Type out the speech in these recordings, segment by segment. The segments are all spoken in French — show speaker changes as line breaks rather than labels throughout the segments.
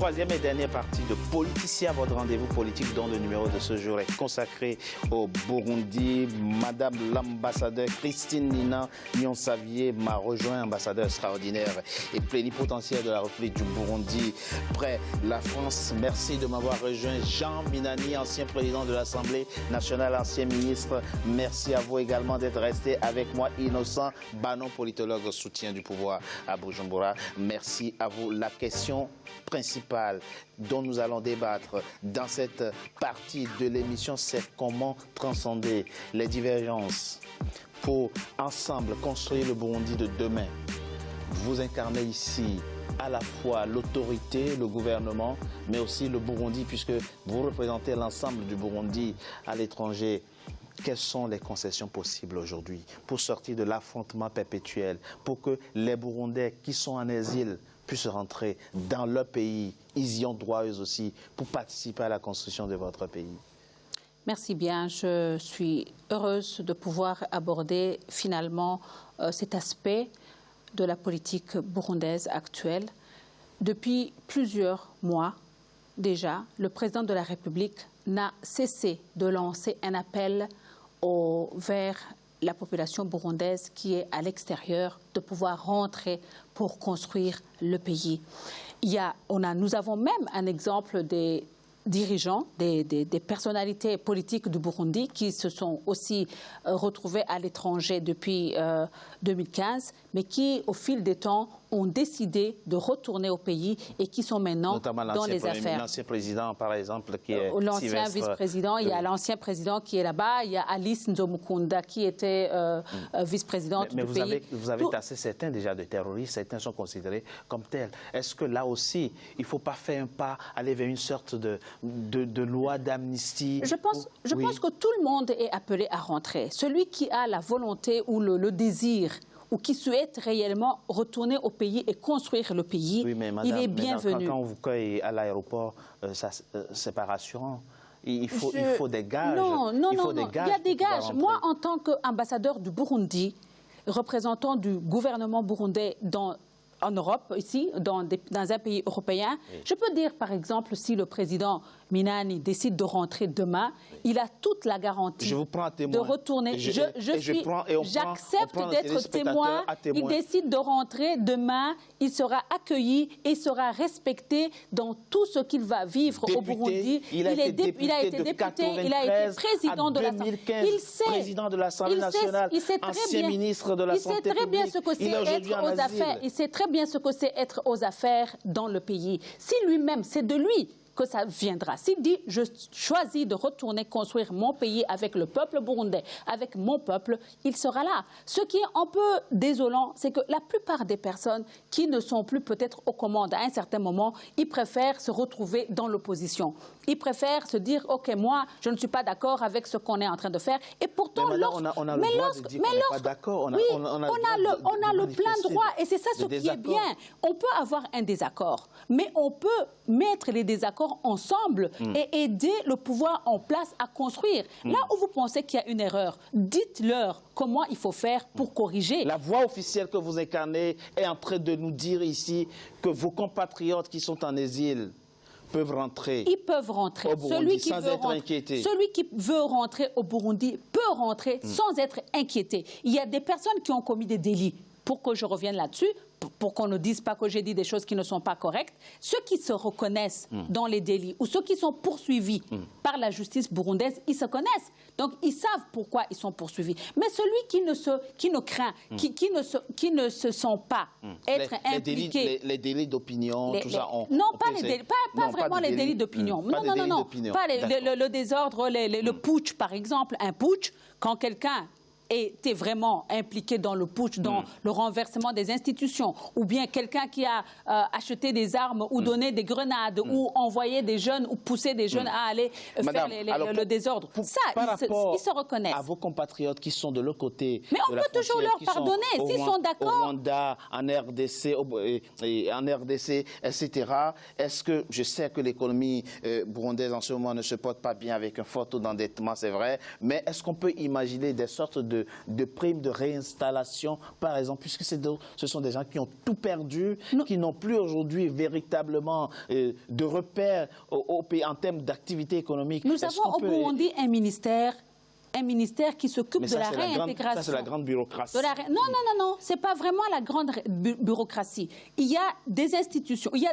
Troisième et dernière partie de Politicien, votre rendez-vous politique dont le numéro de ce jour est consacré au Burundi. Madame l'ambassadeur Christine Nina Nyonsavier m'a rejoint, ambassadeur extraordinaire et plénipotentiaire de la République du Burundi près la France. Merci de m'avoir rejoint. Jean Minani, ancien président de l'Assemblée nationale, ancien ministre. Merci à vous également d'être resté avec moi. Innocent Banon, politologue, soutien du pouvoir à Bujumbura. Merci à vous. La question principale dont nous allons débattre dans cette partie de l'émission, c'est comment transcender les divergences pour ensemble construire le Burundi de demain. Vous incarnez ici à la fois l'autorité, le gouvernement, mais aussi le Burundi, puisque vous représentez l'ensemble du Burundi à l'étranger. Quelles sont les concessions possibles aujourd'hui pour sortir de l'affrontement perpétuel, pour que les Burundais qui sont en exil puissent rentrer dans leur pays, ils y ont droit eux aussi, pour participer à la construction de votre pays?
Merci bien. Je suis heureuse de pouvoir aborder finalement cet aspect de la politique burundaise actuelle. Depuis plusieurs mois déjà, le président de la République n'a cessé de lancer un appel vers la population burundaise qui est à l'extérieur de pouvoir rentrer pour construire le pays. Nous avons même un exemple des dirigeants, des personnalités politiques du Burundi qui se sont aussi retrouvés à l'étranger depuis 2015, mais qui, au fil des temps, ont décidé de retourner au pays et qui sont maintenant dans les affaires.
L'ancien président, par exemple, qui est
l'ancien vice-président, il y a l'ancien président qui est là-bas, il y a Alice Nzomukunda qui était vice-présidente du pays.
Mais vous avez tassé certains déjà de terroristes, certains sont considérés comme tels. Est-ce que là aussi, il ne faut pas faire un pas, aller vers une sorte de loi d'amnistie?
Je pense que tout le monde est appelé à rentrer. Celui qui a la volonté ou le désir ou qui souhaite réellement retourner au pays et construire le pays, oui, mais madame, il est bienvenu.
Quand on vous cueille à l'aéroport, c'est pas rassurant. Il faut des gages.
Non, il y a des gages. Moi, en tant qu'ambassadeur du Burundi, représentant du gouvernement burundais en Europe, ici, dans un pays européen, oui, je peux dire, par exemple, si le président Minani décide de rentrer demain, il a toute la garantie de retourner. J'accepte d'être témoin. Il décide de rentrer demain, il sera accueilli et sera respecté dans tout ce qu'il va vivre au Burundi.
Il a été député, il a été président de l'Assemblée.
Il sait,
président de l'Assemblée nationale, ancien ministre de la Santé publique.
Il sait très bien ce que c'est être aux affaires. Il sait très bien ce que c'est être aux affaires dans le pays. Si lui-même, c'est de lui que ça viendra. S'il dit « je choisis de retourner construire mon pays avec le peuple burundais, avec mon peuple », il sera là. Ce qui est un peu désolant, c'est que la plupart des personnes qui ne sont plus peut-être aux commandes à un certain moment, ils préfèrent se retrouver dans l'opposition. Ils préfèrent se dire « ok, moi, je ne suis pas d'accord avec ce qu'on est en train de faire ». Et pourtant,
on a le droit de dire qu'on n'est pas d'accord.
Oui, on a le plein droit et c'est ça ce qui est bien. On peut avoir un désaccord, mais on peut mettre les désaccords ensemble et aider le pouvoir en place à construire. Là où vous pensez qu'il y a une erreur, dites-leur comment il faut faire pour corriger.
La voix officielle que vous incarnez est en train de nous dire ici que vos compatriotes qui sont en exil peuvent rentrer.
Ils peuvent rentrer.
Au Burundi sans être inquiétés.
Celui qui veut rentrer au Burundi peut rentrer sans être inquiété. Il y a des personnes qui ont commis des délits. Pour que je revienne là-dessus, pour qu'on ne dise pas que j'ai dit des choses qui ne sont pas correctes, ceux qui se reconnaissent dans les délits ou ceux qui sont poursuivis par la justice burundaise, ils se connaissent. Donc, ils savent pourquoi ils sont poursuivis. Mais celui qui ne craint, qui ne se sent pas être impliqué...
Les délits d'opinion, tout ça...
Non, pas vraiment les délits d'opinion. Non. Pas le désordre, le putsch, par exemple. Un putsch, quand quelqu'un était vraiment impliqué dans le putsch, dans le renversement des institutions, ou bien quelqu'un qui a acheté des armes ou donné des grenades ou envoyé des jeunes ou poussé des jeunes à aller faire le désordre. Ça, ils se reconnaissent.
À vos compatriotes qui sont de l'autre côté,
mais on peut toujours leur pardonner s'ils sont d'accord.
Au Rwanda, en RDC, etc. Est-ce que, je sais que l'économie burundaise en ce moment ne se porte pas bien avec un fort taux d'endettement, c'est vrai, mais est-ce qu'on peut imaginer des sortes de de primes de réinstallation, par exemple, puisque ce sont des gens qui ont tout perdu, qui n'ont plus aujourd'hui véritablement de repères au pays en termes d'activité économique.
Nous avons au Burundi un ministère qui s'occupe de la réintégration.
Ça, c'est la grande bureaucratie.
Non, ce n'est pas vraiment la grande bureaucratie. Il y a des institutions, il y a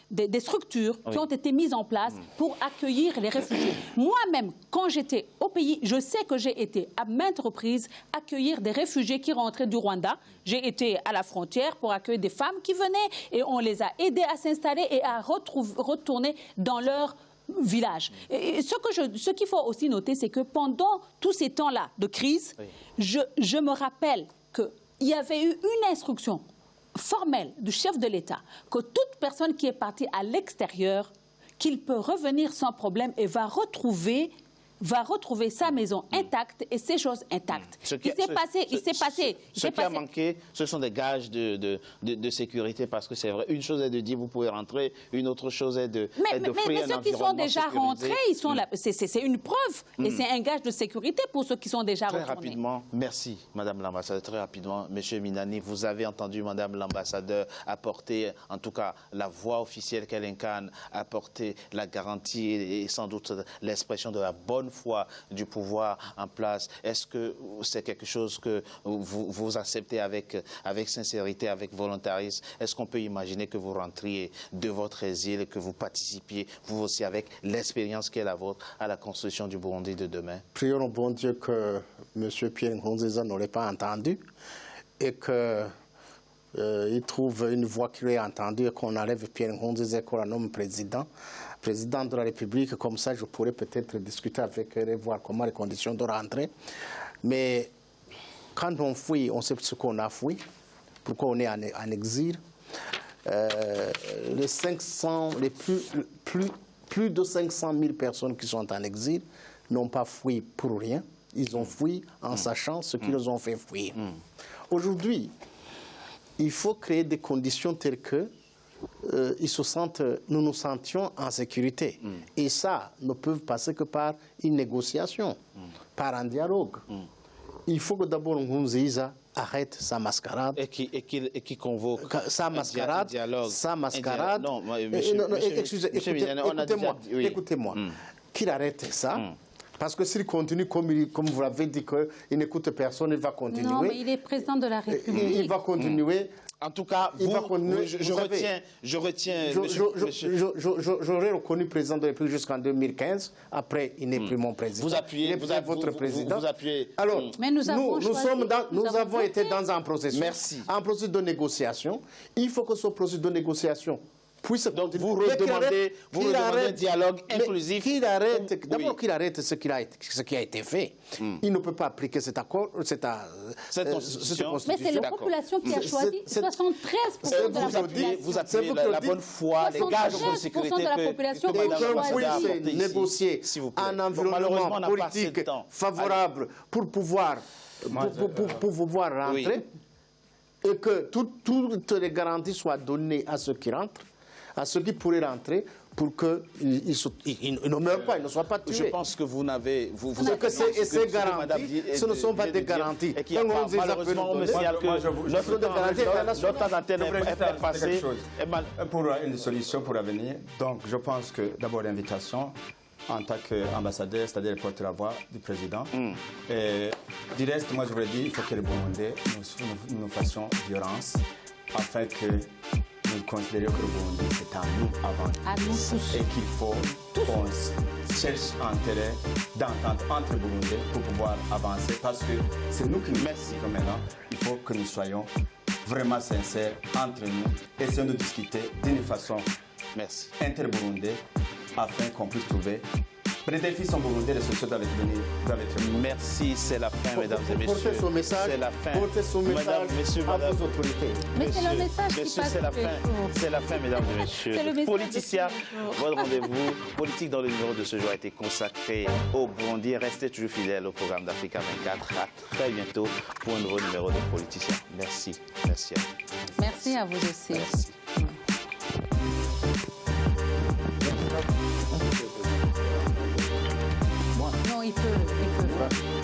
des structures qui ont été mises en place pour accueillir les réfugiés. Moi-même, quand j'étais au pays, je sais que j'ai été à maintes reprises accueillir des réfugiés qui rentraient du Rwanda. J'ai été à la frontière pour accueillir des femmes qui venaient et on les a aidés à s'installer et à retourner dans leur village. Et ce qu'il faut aussi noter, c'est que pendant tous ces temps-là de crise, je me rappelle qu'il y avait eu une instruction formelle du chef de l'État que toute personne qui est partie à l'extérieur, qu'il peut revenir sans problème et va retrouver sa maison intacte et ses choses intactes.
Ce qui a manqué, ce sont des gages de sécurité, parce que c'est vrai, une chose est de dire vous pouvez rentrer, une autre chose est d'offrir un environnement sécurisé.
Mais ceux qui sont déjà rentrés, c'est une preuve et c'est un gage de sécurité pour ceux qui sont déjà retournés.
Très rapidement, merci Madame l'ambassadeur. Très rapidement, Monsieur Minani, vous avez entendu Madame l'ambassadeur apporter, en tout cas, la voix officielle qu'elle incarne, apporter la garantie et sans doute l'expression de la bonne foi du pouvoir en place. Est-ce que c'est quelque chose que vous acceptez avec sincérité, avec volontarisme? Est-ce qu'on peut imaginer que vous rentriez de votre exil et que vous participiez, vous aussi, avec l'expérience qui est la vôtre, à la construction du Burundi de demain?
Prions au bon Dieu que M. Pierre Nkurunziza n'aurait pas entendu et qu'il trouve une voix qui est entendue et qu'on enlève Pierre Nkurunziza et qu'on la nomme président de la République. Comme ça, je pourrais peut-être discuter avec eux et voir comment les conditions de rentrer. Mais quand on fuit, on sait ce qu'on a fui, pourquoi on est en exil. Les plus de 500 000 personnes qui sont en exil n'ont pas fui pour rien. Ils ont fui en sachant ce qui les ont fait fuir. Aujourd'hui, il faut créer des conditions telles que nous nous sentions en sécurité. Et ça ne peut passer que par une négociation, par un dialogue. Il faut que d'abord Nkurunziza arrête sa mascarade.
Et qui convoque
sa mascarade.
Non,
écoutez-moi. Qu'il arrête ça. Parce que s'il continue, comme vous l'avez dit, qu'il n'écoute personne, il va continuer.
Non, mais il est président de la République.
Il va continuer.
En tout cas, je retiens.
J'aurais reconnu président de la République jusqu'en 2015. Après, il n'est plus mon président.
Vous appuyez,
votre président.
Vous appuyez.
Alors,
mais nous
avons été dans un processus.
Merci.
Un processus de négociation. Il faut que ce processus de négociation puisse continuer.
Vous redemandez un dialogue inclusif.
D'abord qu'il arrête ce qui a été fait. Il ne peut pas appliquer cet accord, cette constitution.
Mais c'est la population qui a choisi. 73% de la population.
Vous appuyez la bonne foi, les gages de sécurité
de la population
que
qu'on puisse négocier un environnement politique favorable pour pouvoir rentrer et que toutes les garanties soient données à ceux qui rentrent, à ceux qui pourraient rentrer, pour qu'ils ne meurent pas, ils ne soient pas tués.
Je pense que vous n'avez...
Ces garanties, ce ne sont pas des garanties.
Malheureusement, on me signale que notre antenne est passée.
Pour une solution pour l'avenir, donc je pense que d'abord l'invitation en tant qu'ambassadeur, c'est-à-dire porte-la-voix du président. Et du reste, moi je voudrais dire, il faut que les Burundais nous fassions violence afin que nous considérions que le Burundi c'est à nous avant tout. Et qu'il faut qu'on cherche un terrain d'entente entre Burundais pour pouvoir avancer, parce que c'est nous qui nous mettons maintenant. Il faut que nous soyons vraiment sincères entre nous, essayons de discuter d'une façon inter-burundais afin qu'on puisse trouver. Les défis sont burundais, les solutions doivent être
Merci, c'est la fin, mesdames et messieurs.
Portez son message,
c'est la fin.
Portez son message à vos autorités.
Mais c'est le message qui passe.
C'est la fin, mesdames et messieurs. Politicien, votre rendez-vous politique dans le numéro de ce jour a été consacré au Burundi. Restez toujours fidèles au programme d'Africa 24. À très bientôt pour un nouveau numéro de Politicien. Merci. Merci à vous.
Merci à vous aussi.
Merci.
Non, il peut.